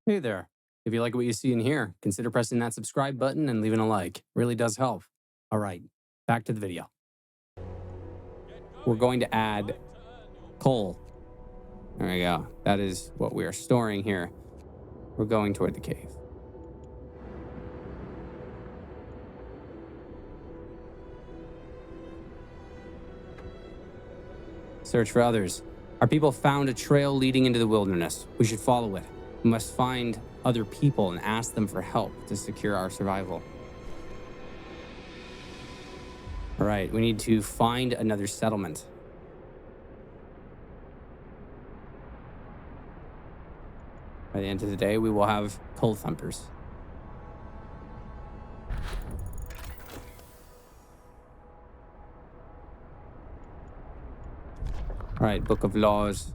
Hey there. If you like what you see in here, consider pressing that subscribe button and leaving a like. Really does help. All right, back to the video. We're going to add coal. There we go. That is what we are storing here. We're going toward the cave. Search for others. Our people found a trail leading into the wilderness. We should follow it. We must find other people and ask them for help to secure our survival. All right, we need to find another settlement. By the end of the day, we will have coal thumpers. All right, Book of Laws.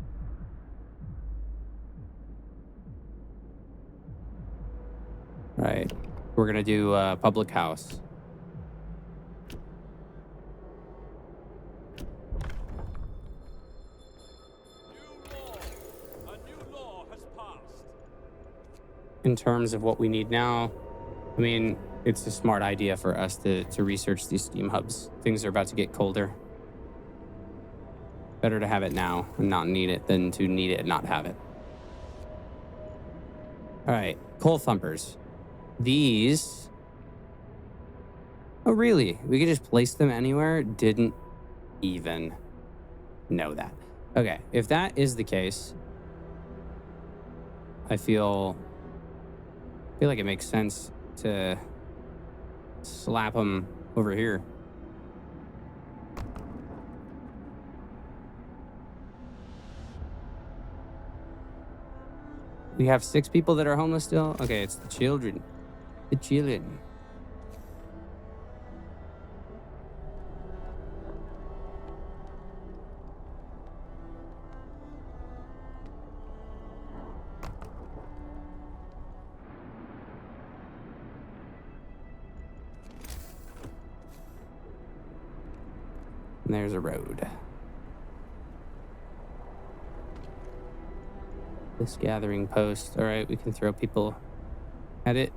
All right, we're going to do public house. In terms of what we need now, I mean, it's a smart idea for us to research these steam hubs. Things are about to get colder. Better to have it now and not need it than to need it and not have it. All right, coal thumpers. These... Oh, really? We could just place them anywhere? Didn't even know that. Okay, if that is the case, I feel like it makes sense to slap them over here. We have 6 people that are homeless still? Okay, it's the children. The children. And there's a road. This gathering post. All right, we can throw people at it.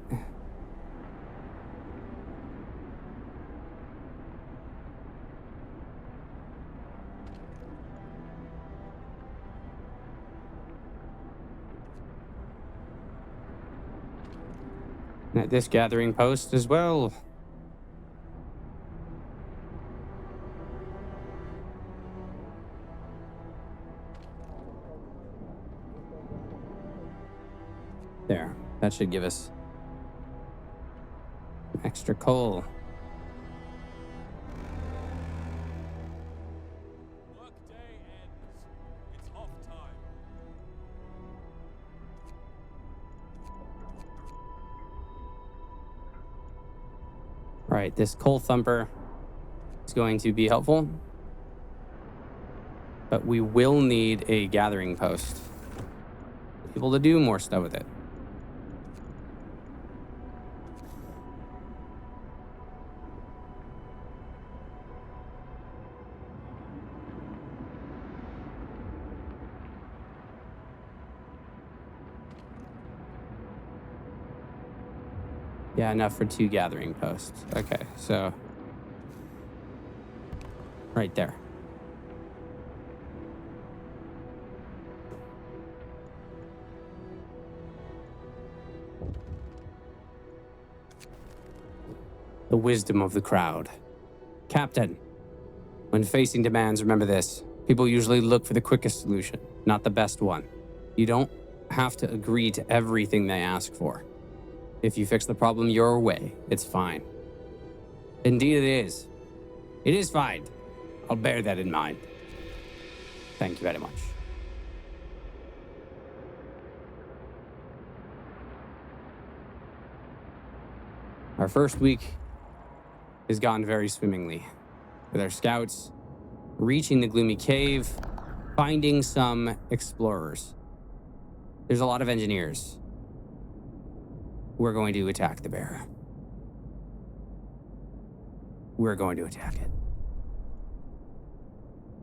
And at this gathering post as well. There, that should give us extra coal. Workday ends. It's off time. All right, this coal thumper is going to be helpful, but we will need a gathering post. Able to do more stuff with it. Yeah, enough for 2 gathering posts. Okay, so right there. The wisdom of the crowd. Captain, when facing demands, remember this. People usually look for the quickest solution, not the best one. You don't have to agree to everything they ask for. If you fix the problem your way, it's fine. Indeed it is. It is fine. I'll bear that in mind. Thank you very much. Our first week has gone very swimmingly, with our scouts reaching the gloomy cave, finding some explorers. There's a lot of engineers. We're going to attack the bear. We're going to attack it.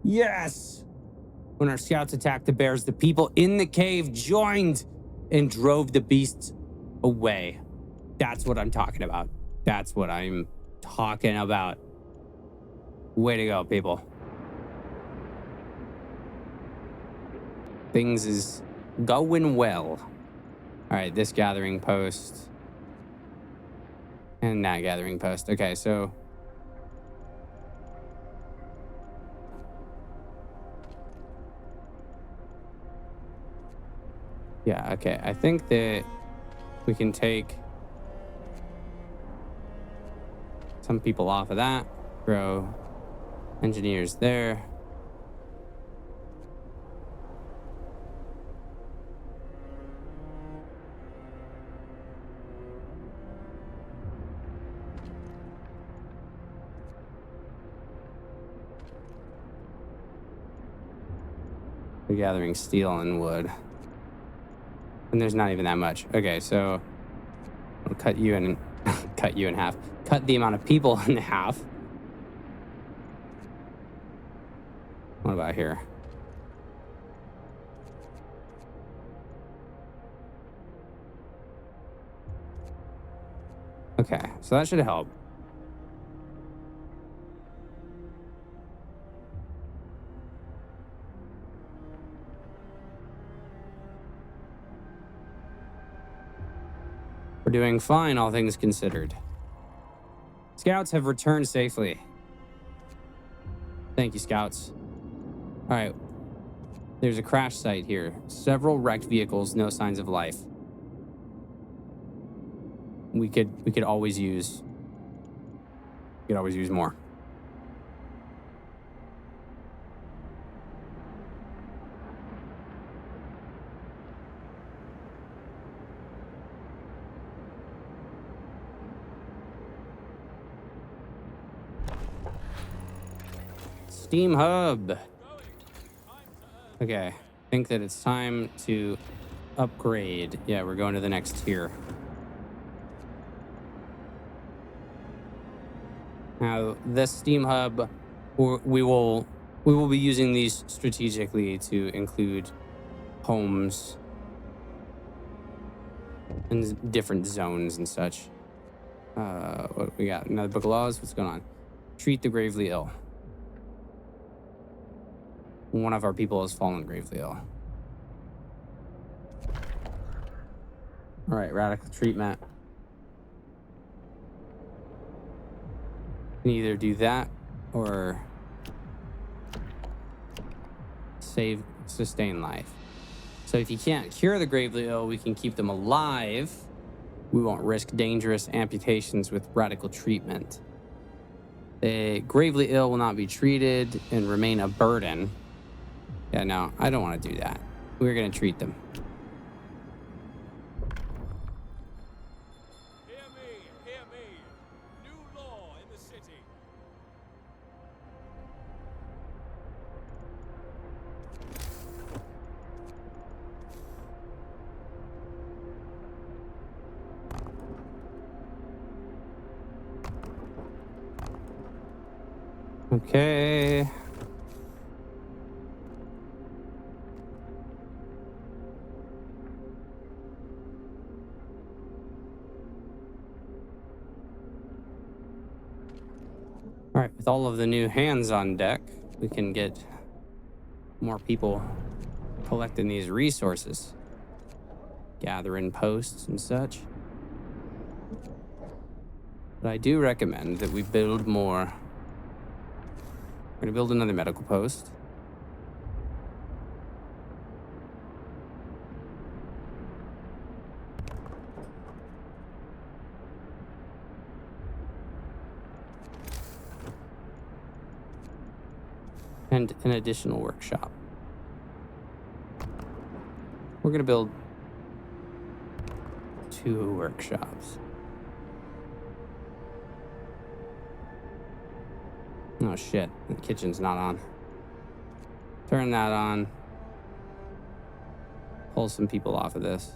Yes! When our scouts attacked the bears, the people in the cave joined and drove the beasts away. That's what I'm talking about. That's what I'm talking about. Way to go, people. Things is going well. All right, this gathering post. And that gathering post. Okay, so... yeah, okay. I think that we can take some people off of that. Throw engineers there. We're gathering steel and wood. And there's not even that much. Okay, so I'll cut you in cut you in half. Cut the amount of people in half. What about here? Okay, so that should help. We're doing fine, all things considered. Scouts have returned safely. Thank you, Scouts. All right. There's a crash site here. Several wrecked vehicles, no signs of life. We could always use more. Steam hub. Okay, I think that it's time to upgrade. Yeah, we're going to the next tier. Now, this steam hub, we will be using these strategically to include homes and different zones and such. What we got? Another book of laws. What's going on? Treat the gravely ill. One of our people has fallen gravely ill. All right, radical treatment. You can either do that or sustain life. So if you can't cure the gravely ill, we can keep them alive. We won't risk dangerous amputations with radical treatment. The gravely ill will not be treated and remain a burden. Yeah, no, I don't want to do that. We're going to treat them. Hear me. New law in the city. Okay. All right, with all of the new hands on deck, we can get more people collecting these resources, gathering posts and such. But I do recommend that we build more. We're going to build another medical post. And an additional workshop. We're going to build 2 workshops. Oh shit, the kitchen's not on. Turn that on. Pull some people off of this.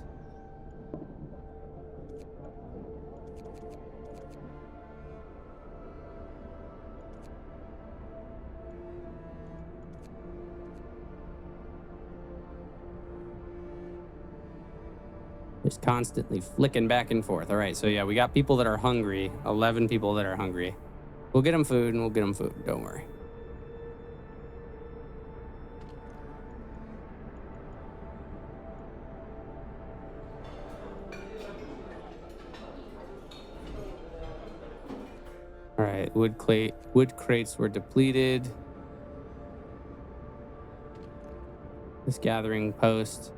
Just constantly flicking back and forth. All right, so yeah, we got people that are hungry. 11 people that are hungry. We'll get them food, and we'll get them food. Don't worry. All right, wood crates were depleted. This gathering post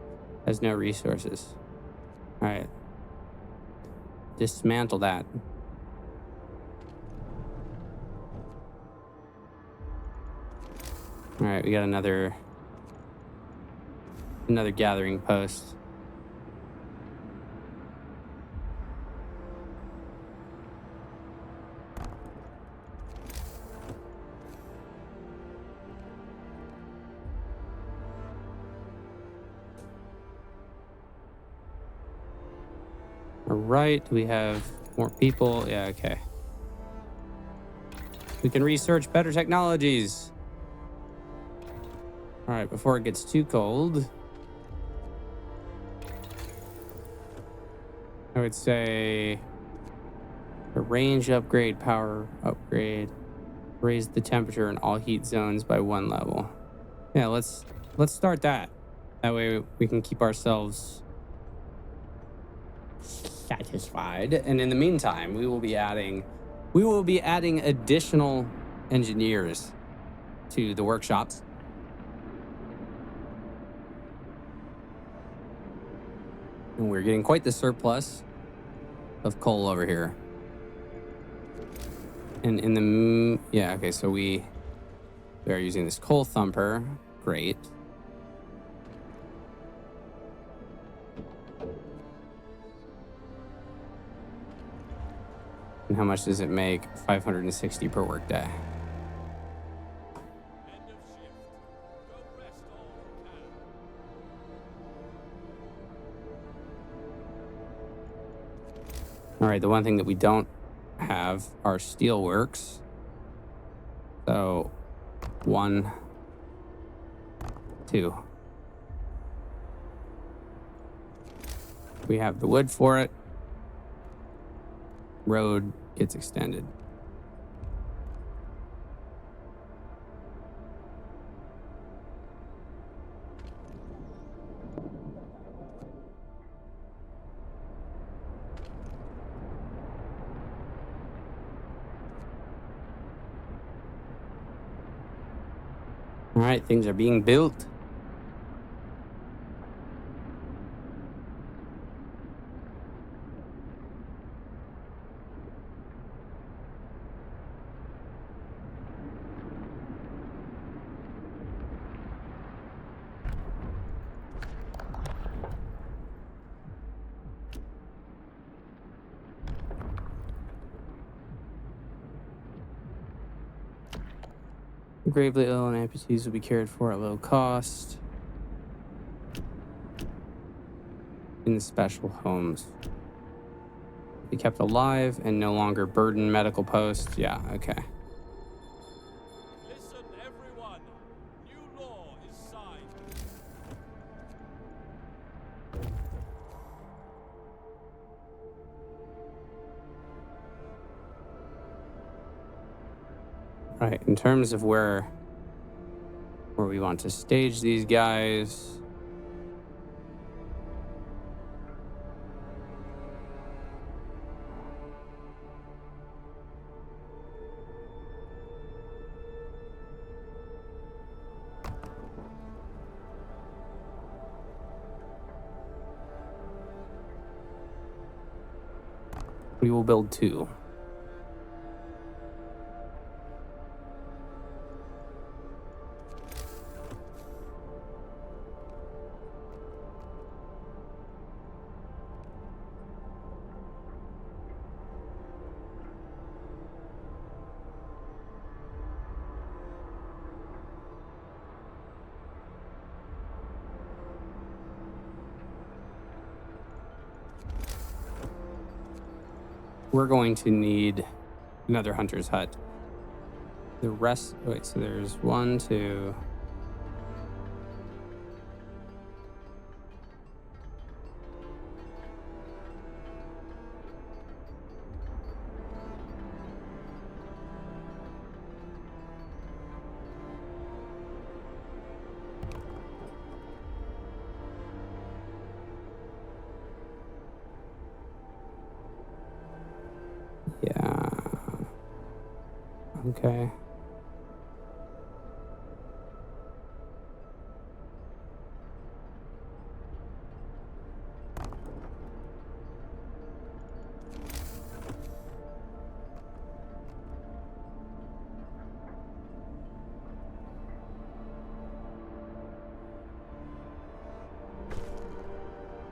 has no resources. All right. Dismantle that. All right, we got another gathering post. All right, we have more people. Yeah, okay. We can research better technologies. All right, before it gets too cold, I would say a range upgrade, power upgrade, raise the temperature in all heat zones by 1 level. Yeah, let's start that. That way we can keep ourselves satisfied. And in the meantime, we will be adding additional engineers to the workshops. And we're getting quite the surplus of coal over here. And in the yeah, okay, so we are using this coal thumper. Great. And how much does it make? 560 per workday. End of shift. Go rest all you can. All right, the one thing that we don't have are steelworks. So 1, 2. We have the wood for it. Road gets extended. All right, things are being built. Gravely ill and amputees will be cared for at low cost in the special homes. Be kept alive and no longer burden medical posts. Yeah, okay. Listen, everyone. New law is signed. Right, in terms of where we want to stage these guys. We will build 2. We're going to need another hunter's hut. The rest, wait, so there's 1, 2. Okay.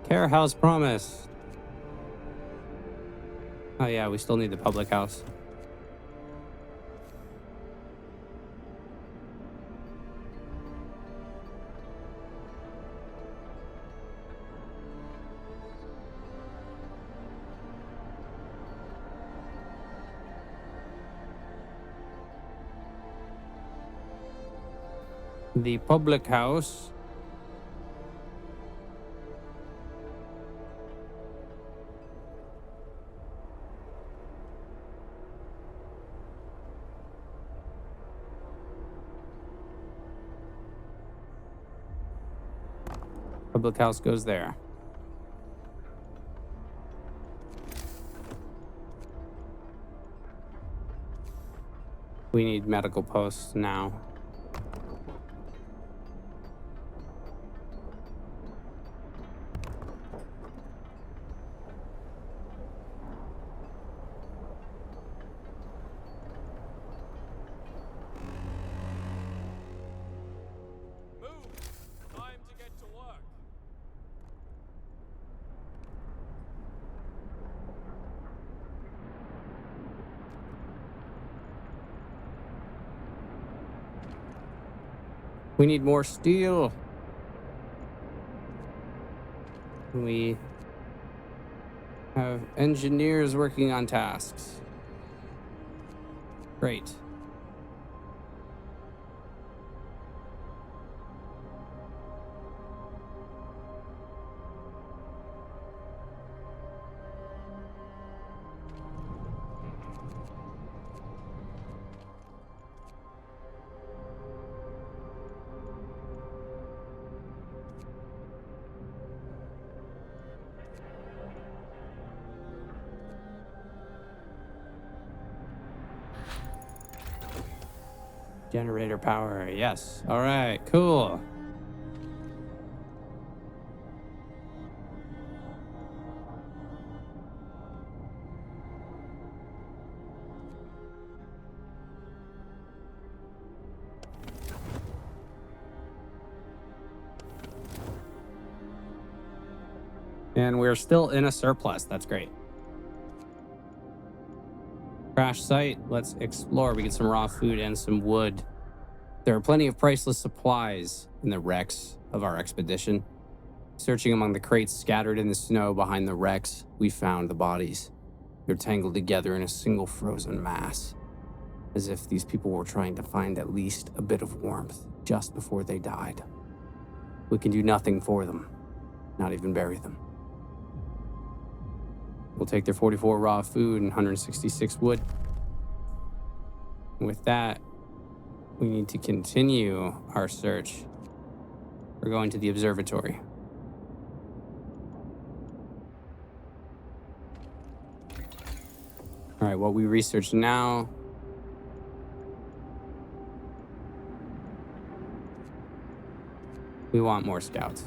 Care house promise. Oh yeah, we still need the public house. The public house. Public house goes there. We need medical posts now. Move! Time to get to work. We need more steel. We have engineers working on tasks. Great. Generator power, yes. All right, cool. And we're still in a surplus. That's great. Crash site. Let's explore. We get some raw food and some wood. There are plenty of priceless supplies in the wrecks of our expedition. Searching among the crates scattered in the snow behind the wrecks, we found the bodies. They're tangled together in a single frozen mass, as if these people were trying to find at least a bit of warmth just before they died. We can do nothing for them, not even bury them. We'll take their 44 raw food and 166 wood. With that, we need to continue our search. We're going to the observatory. All right, what we research now. We want more scouts.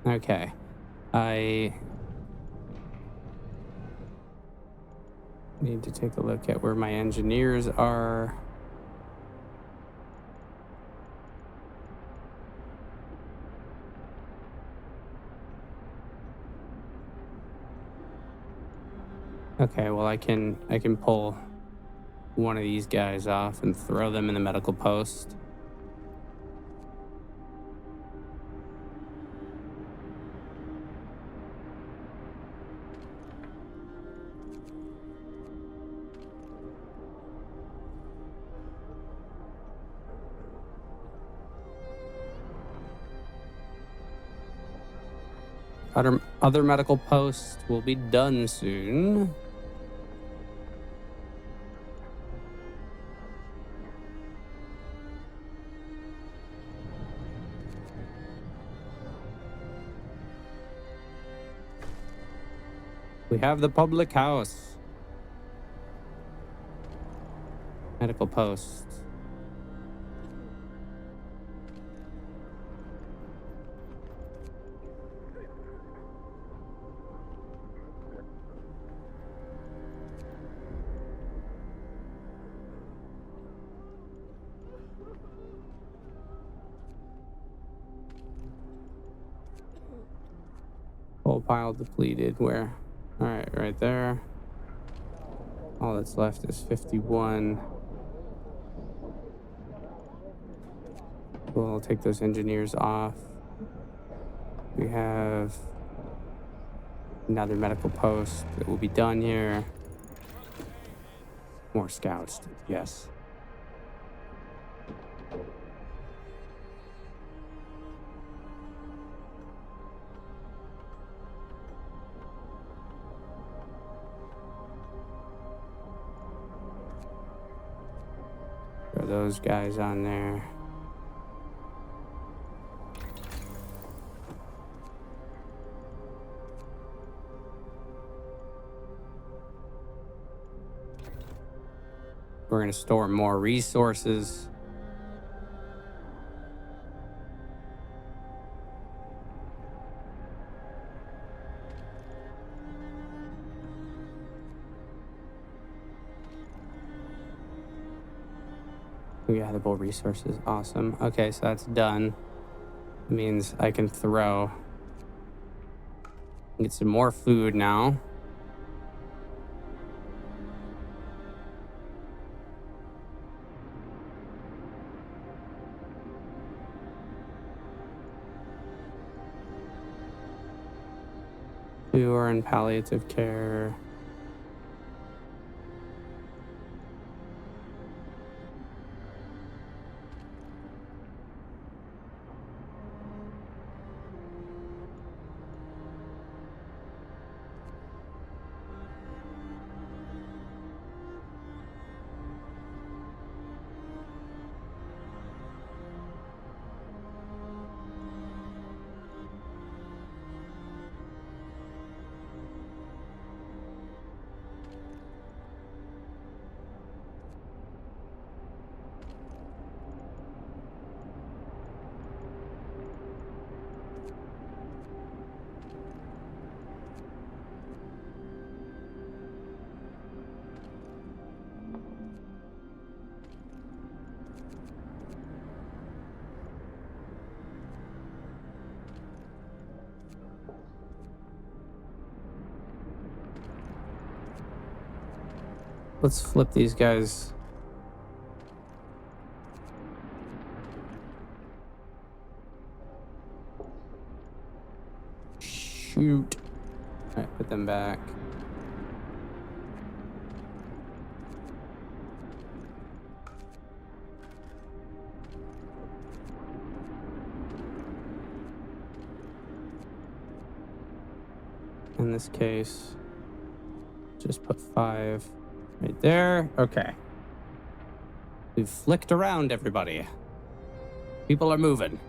Okay. I need to take a look at where my engineers are. Okay, well I can pull one of these guys off and throw them in the medical post. Other medical posts will be done soon. We have the public house. Medical post. Whole pile depleted. Where? All right, right there. All that's left is 51. We'll take those engineers off. We have another medical post that will be done here. More scouts, yes. Throw those guys on there. We're going to store more resources. Valuable resources. Awesome. Okay, so that's done. It means I can get some more food now. Two are in palliative care. Let's flip these guys. Shoot. All right, put them back. In this case, just put 5 right there. Okay. We've flicked around everybody. People are moving.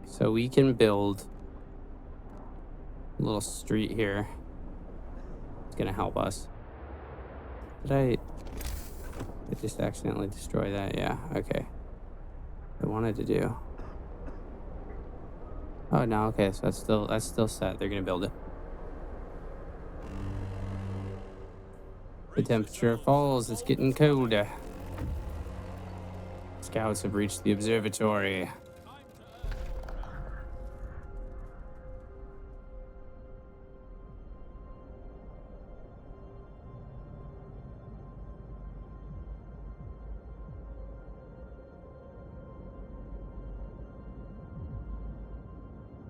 So we can build a little street here. It's gonna help us. Did I just accidentally destroy that? Yeah, okay. I wanted to do. Oh no, okay, so that's still set. They're gonna build it. The temperature falls, it's getting colder. Scouts have reached the observatory.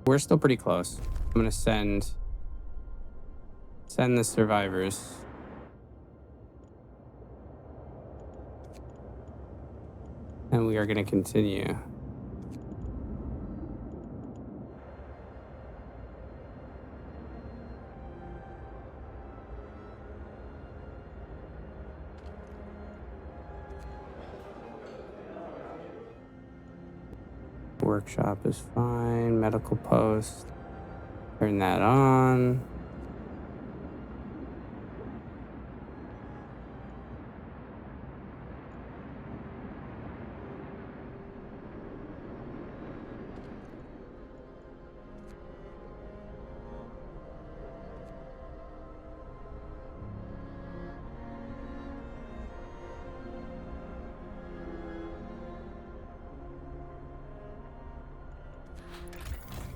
We're still pretty close. I'm gonna send the survivors. And we are gonna continue. Workshop is fine. Medical post. Turn that on.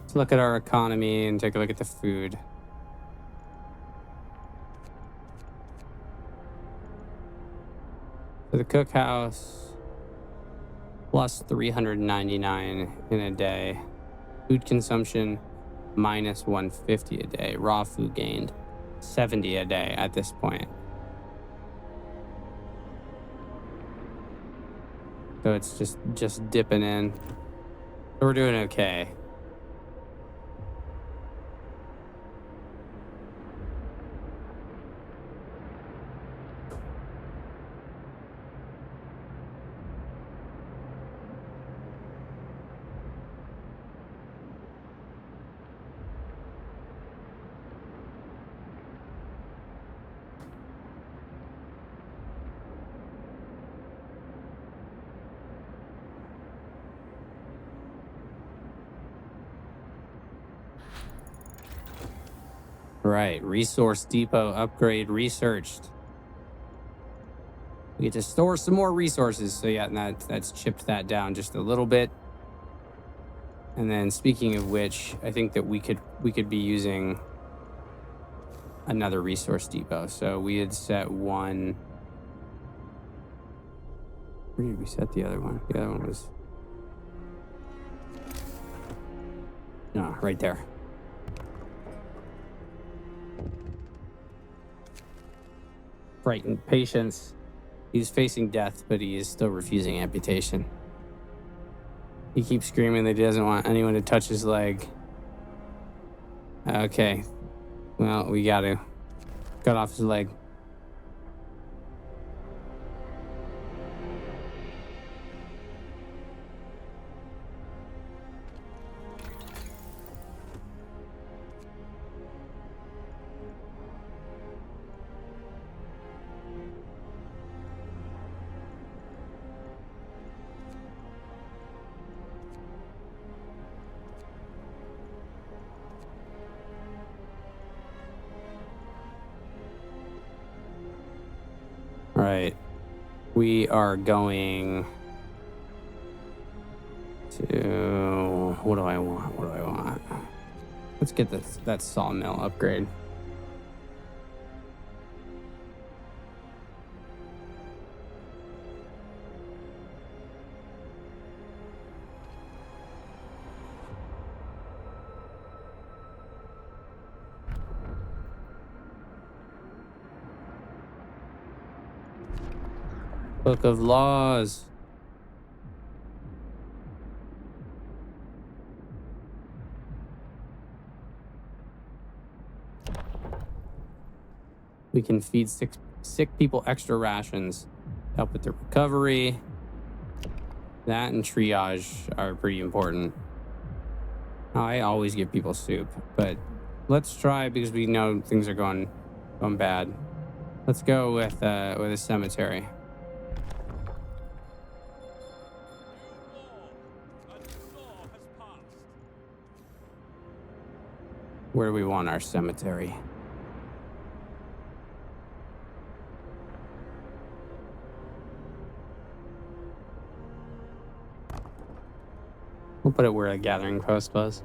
Let's look at our economy and take a look at the food. For the cookhouse, plus 399 in a day. Food consumption, minus 150 a day. Raw food gained, 70 a day at this point. So it's just dipping in. So we're doing okay. Right, resource depot upgrade researched. We get to store some more resources. So yeah, and that's chipped that down just a little bit. And then speaking of which, I think that we could be using another resource depot. So we had set one. Where did we set the other one? The other one was no, right there. Frightened patients. He's facing death, but he is still refusing amputation. He keeps screaming that he doesn't want anyone to touch his leg. Okay. Well, we got to cut off his leg. All right. We are going to... What do I want? Let's get that sawmill upgrade. Book of Laws. We can feed sick people extra rations, help with their recovery. That and triage are pretty important. I always give people soup, but let's try, because we know things are going bad. Let's go with a cemetery. Where do we want our cemetery? We'll put it where a gathering post was.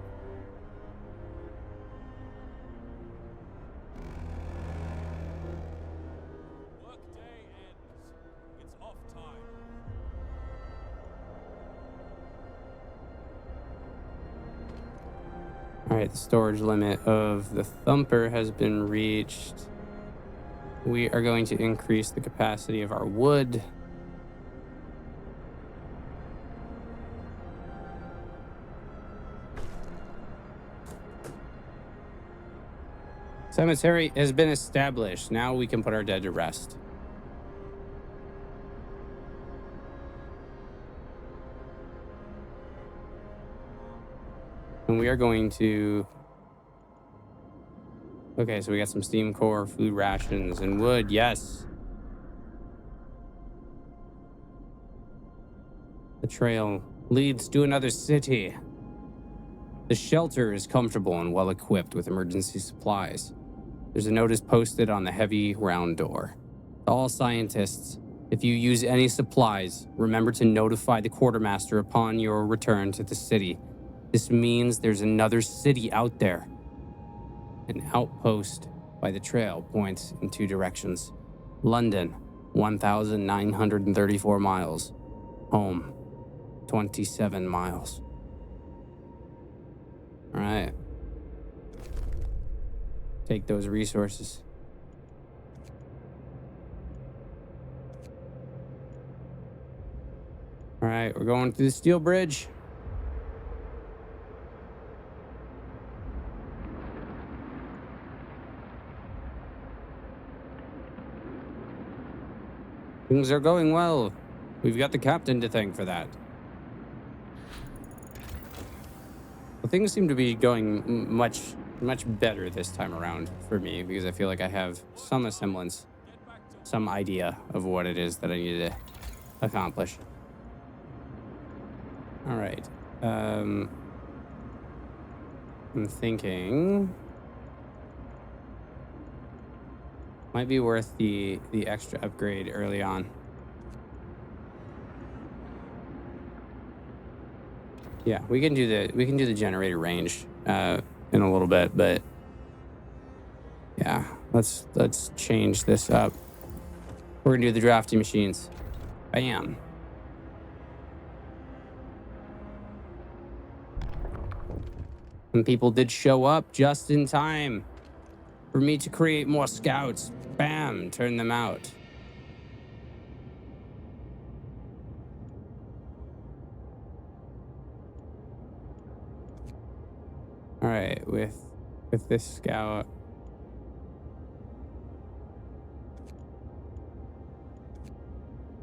Workday ends. It's off time. All right, the storage limit of the Thumper has been reached. We are going to increase the capacity of our wood. Cemetery has been established. Now we can put our dead to rest. And we are going to... Okay, so we got some steam core, food rations, and wood. Yes. The trail leads to another city. The shelter is comfortable and well equipped with emergency supplies. There's a notice posted on the heavy round door. To all scientists, if you use any supplies, remember to notify the quartermaster upon your return to the city. This means there's another city out there. An outpost by the trail points in two directions. London, 1,934 miles. Home, 27 miles. All right. Take those resources. All right, we're going through the steel bridge. Things are going well. We've got the captain to thank for that. Well, things seem to be going much better this time around for me because I feel like I have some semblance, some idea of what it is that I need to accomplish. All right. I'm thinking might be worth the extra upgrade early on. Yeah, we can do the generator range in a little bit, but yeah, let's change this up. We're gonna do the drafting machines. Bam. And people did show up just in time for me to create more scouts. Bam, turn them out. All right, with this scout,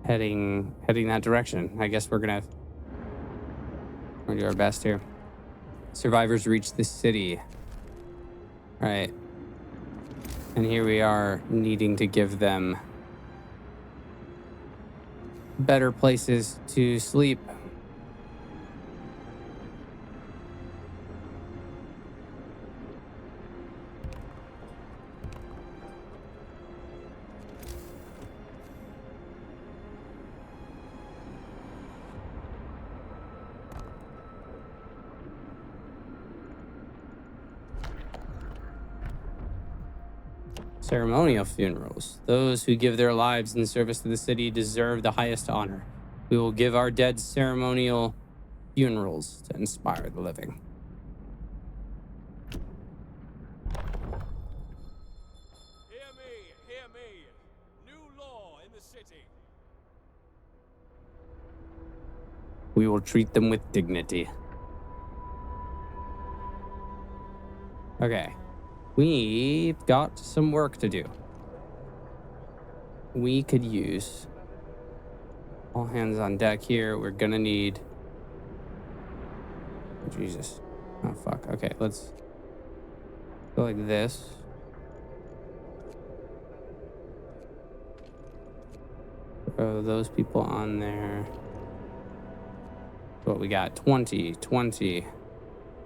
heading that direction. I guess we're gonna do our best here. Survivors reach the city. All right, and here we are needing to give them better places to sleep. Ceremonial funerals. Those who give their lives in service to the city deserve the highest honor. We will give our dead ceremonial funerals to inspire the living. Hear me. New law in the city. We will treat them with dignity. Okay. We've got some work to do. We could use all hands on deck here. We're gonna need... Jesus. Oh, fuck. Okay, let's go like this. Throw those people on there. What we got? 20, 20,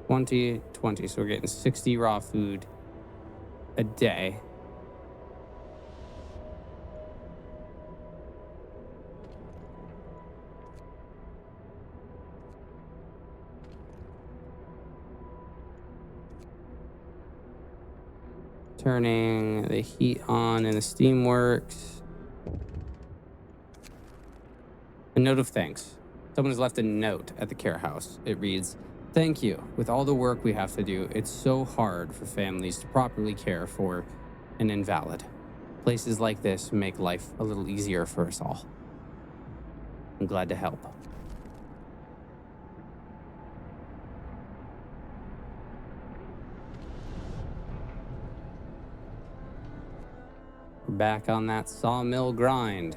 20, 20. So we're getting 60 raw food a day. Turning the heat on in the steamworks. A note of thanks. Someone has left a note at the care house. It reads, Thank you. With all the work we have to do, it's so hard for families to properly care for an invalid. Places like this make life a little easier for us all. I'm glad to help. We're back on that sawmill grind.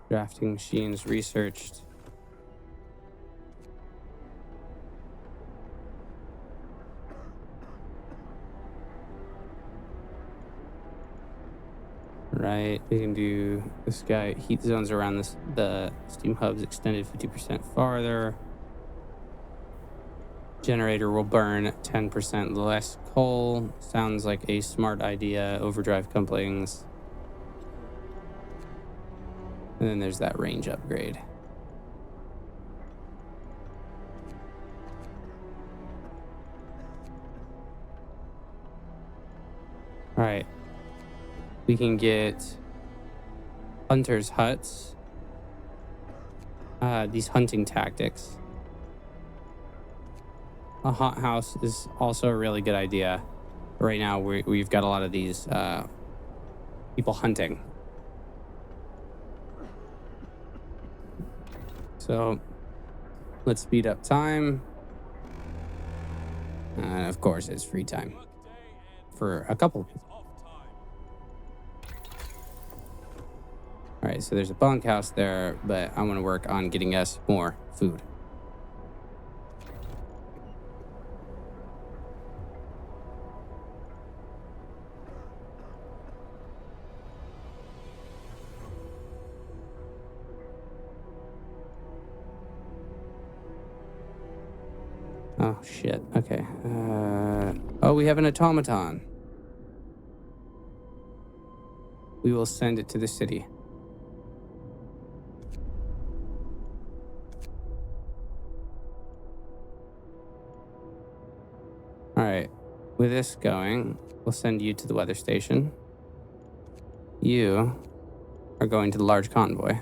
Drafting machines researched. Right, we can do this guy. Heat zones around the steam hubs extended 50% farther. Generator will burn 10% less coal. Sounds like a smart idea. Overdrive couplings. And then there's that range upgrade. All right. We can get hunters' huts. These hunting tactics. A hothouse is also a really good idea. Right now, we've got a lot of these people hunting. So let's speed up time. And of course, it's free time Work day ends. for a couple. It's off time. All right, so there's a bunkhouse there, but I want to work on getting us more food. Oh, shit. Okay. Oh, we have an automaton. We will send it to the city. All right. With this going, we'll send you to the weather station. You are going to the large convoy.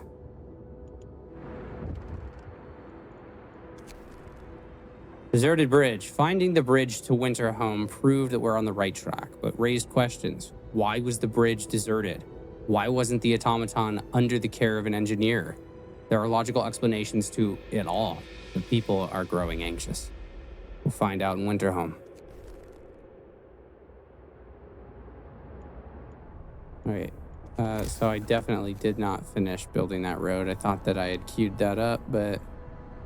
Deserted bridge. Finding the bridge to Winterhome proved that we're on the right track, but raised questions. Why was the bridge deserted? Why wasn't the automaton under the care of an engineer? There are logical explanations to it all. The people are growing anxious. We'll find out in Winterhome. All right. So I definitely did not finish building that road. I thought that I had queued that up, but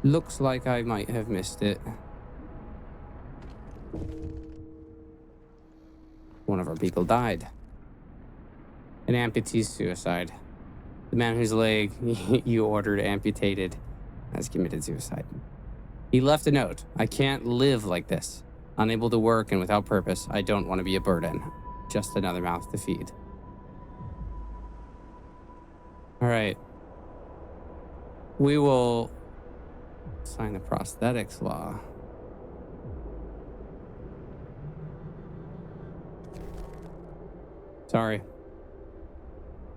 looks like I might have missed it. One of our people died. An amputee's suicide. The man whose leg you ordered amputated has committed suicide. He left a note. I can't live like this. Unable to work and without purpose. I don't want to be a burden. Just another mouth to feed. All right. We will sign the prosthetics law. Sorry.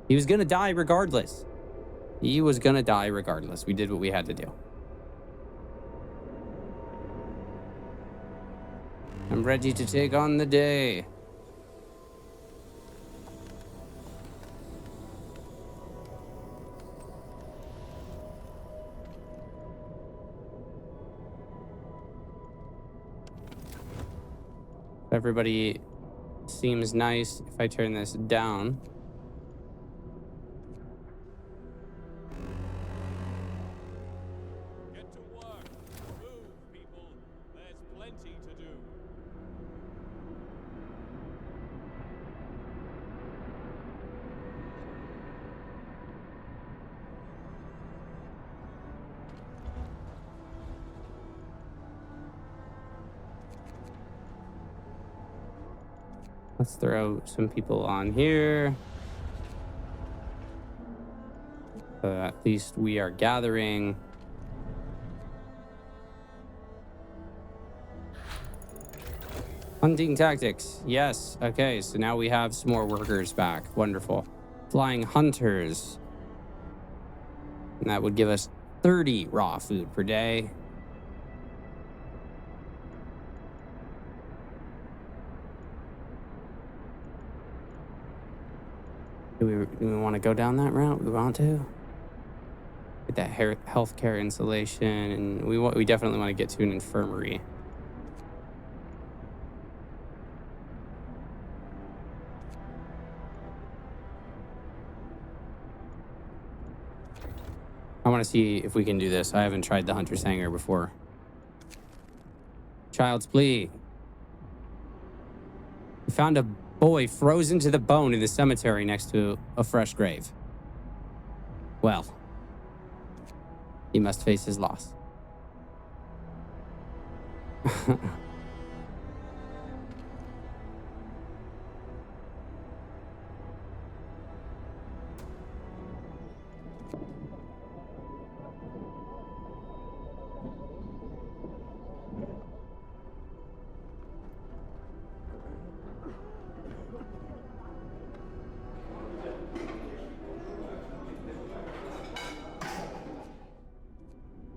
He was going to die regardless. He was going to die regardless. We did what we had to do. I'm ready to take on the day. Everybody seems nice if I turn this down. Get to work. Move, people. There's plenty to do. Let's throw some people on here. At least we are gathering. Hunting tactics. Yes. Okay, so now we have some more workers back. Wonderful. Flying hunters. And that would give us 30 raw food per day. Do we want to go down that route? We want to get that healthcare insulation, and we definitely want to get to an infirmary. I want to see if we can do this. I haven't tried the hunter's hangar before. Child's plea. We found a boy frozen to the bone in the cemetery next to a fresh grave. Well, he must face his loss.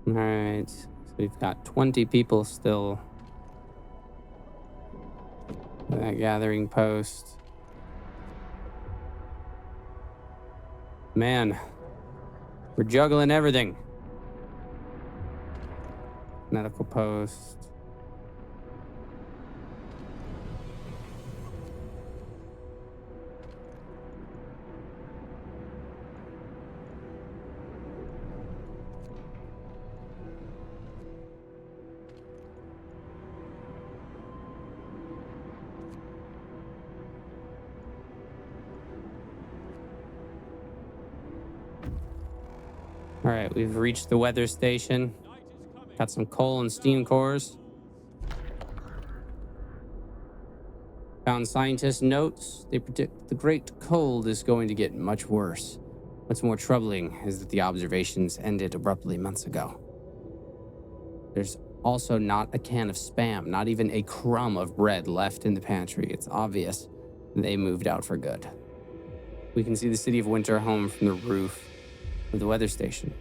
All right, so we've got 20 people still at that gathering post. Man, we're juggling everything. Medical post. All right, we've reached the weather station. Got some coal and steam cores. Found scientists' notes. They predict the great cold is going to get much worse. What's more troubling is that the observations ended abruptly months ago. There's also not a can of Spam, not even a crumb of bread left in the pantry. It's obvious they moved out for good. We can see the city of Winterhome from the roof of the weather station.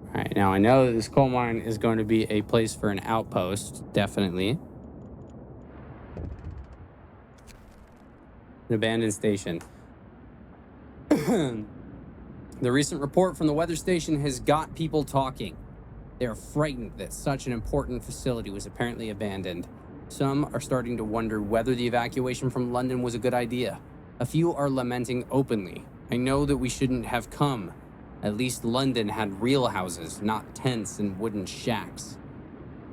All right, now I know that this coal mine is going to be a place for an outpost, definitely. An abandoned station. The recent report from the weather station has got people talking. They are frightened that such an important facility was apparently abandoned. Some are starting to wonder whether the evacuation from London was a good idea. A few are lamenting openly. I know that we shouldn't have come. At least London had real houses, not tents and wooden shacks.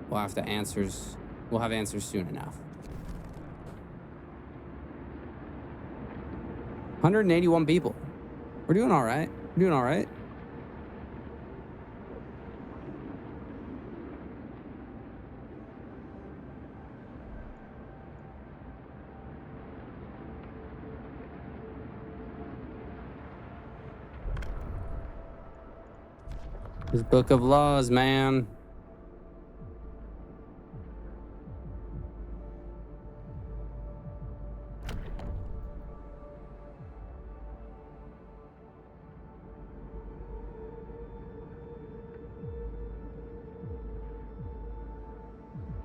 We'll have answers soon enough. 181 people. We're doing all right. This book of laws, man.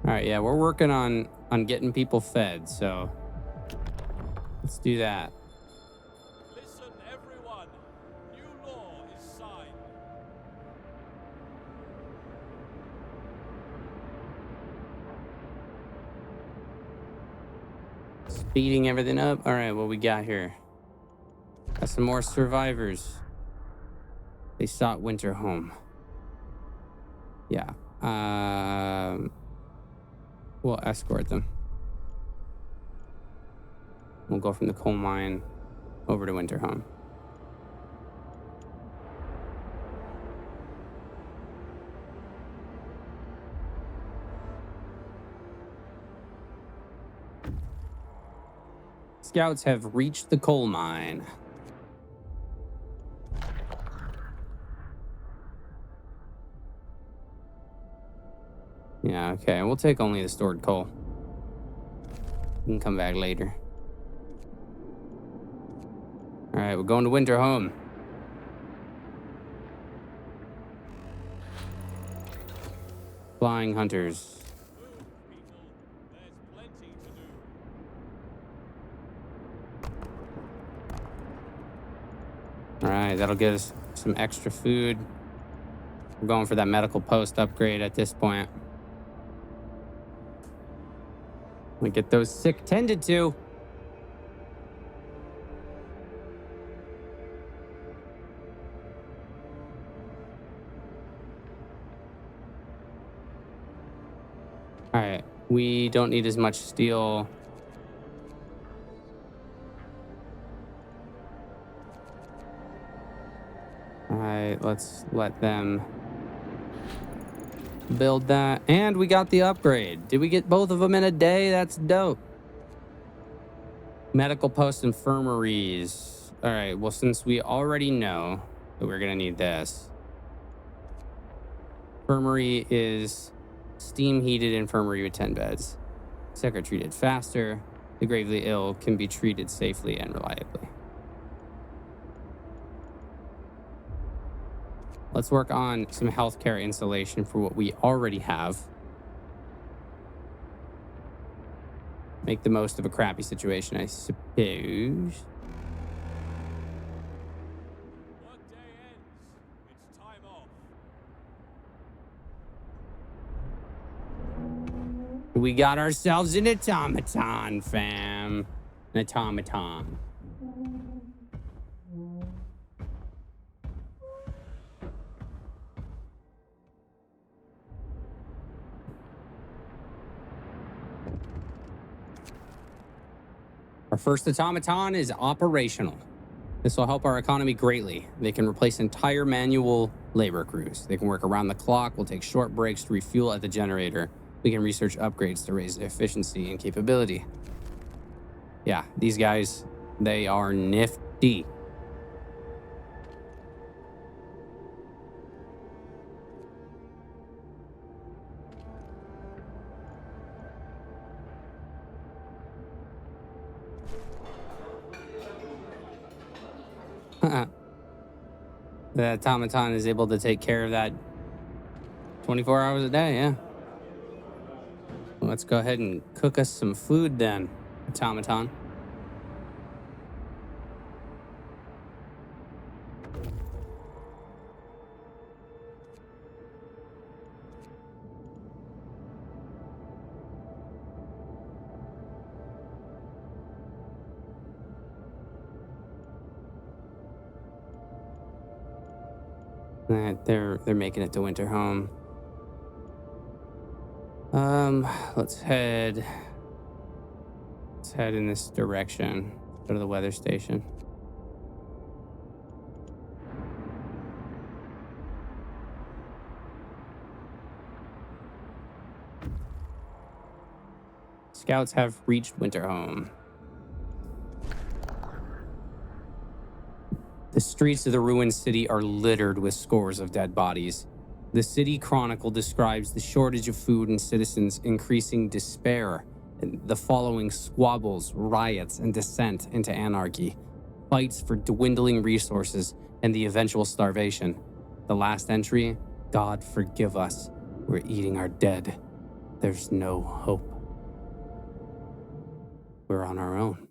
All right, yeah, we're working on getting people fed, so let's do that. Listen, everyone. New law is signed. Speeding everything up. All right, what we got here? Got some more survivors. They sought Winterhome. Yeah. We'll escort them. We'll go from the coal mine over to Winterhome. Scouts have reached the coal mine. Yeah, okay. We'll take only the stored coal. We can come back later. All right, we're going to Winter Home. Flying hunters. Move, people. There's plenty to do. All right, that'll get us some extra food. We're going for that medical post upgrade at this point. We get those sick tended to. All right, we don't need as much steel. All right, let's let them build that. And we got the upgrade. Did we get both of them in a day? That's dope. Medical post infirmaries. All right, well, since we already know that we're going to need this. Infirmary is steam heated infirmary with 10 beds. Sick are treated faster. The gravely ill can be treated safely and reliably. Let's work on some healthcare insulation for what we already have. Make the most of a crappy situation, I suppose. Workday ends. It's time off. We got ourselves an automaton, fam. An automaton. Our first automaton is operational. This will help our economy greatly. They can replace entire manual labor crews. They can work around the clock. We'll take short breaks to refuel at the generator. We can research upgrades to raise efficiency and capability. Yeah, these guys, they are nifty. The automaton is able to take care of that 24 hours a day, yeah. Well, let's go ahead and cook us some food then, automaton. They're making it to Winter Home. Let's head in this direction. Go to the weather station. Scouts have reached Winter Home. The streets of the ruined city are littered with scores of dead bodies. The City Chronicle describes the shortage of food and citizens' increasing despair, and the following squabbles, riots, and descent into anarchy, fights for dwindling resources, and the eventual starvation. The last entry, God forgive us, we're eating our dead. There's no hope. We're on our own.